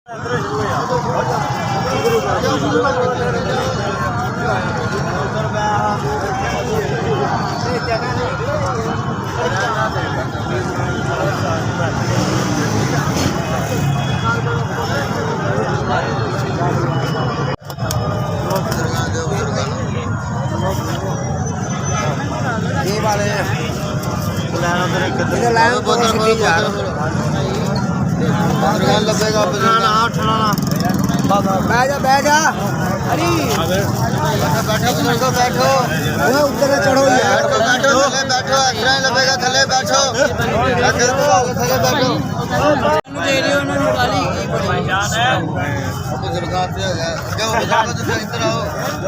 ये वाले लाइन बहुत सीधी जा रहा लगेगा बैठ जा अरे बैठो बैठो उधर चढ़ो बैठो बैठो अच्छा लगेगा थले बैठो थले बैठो दे रही उन्होंने वाली पहचान है बुजुर्गों से जो इधर आओ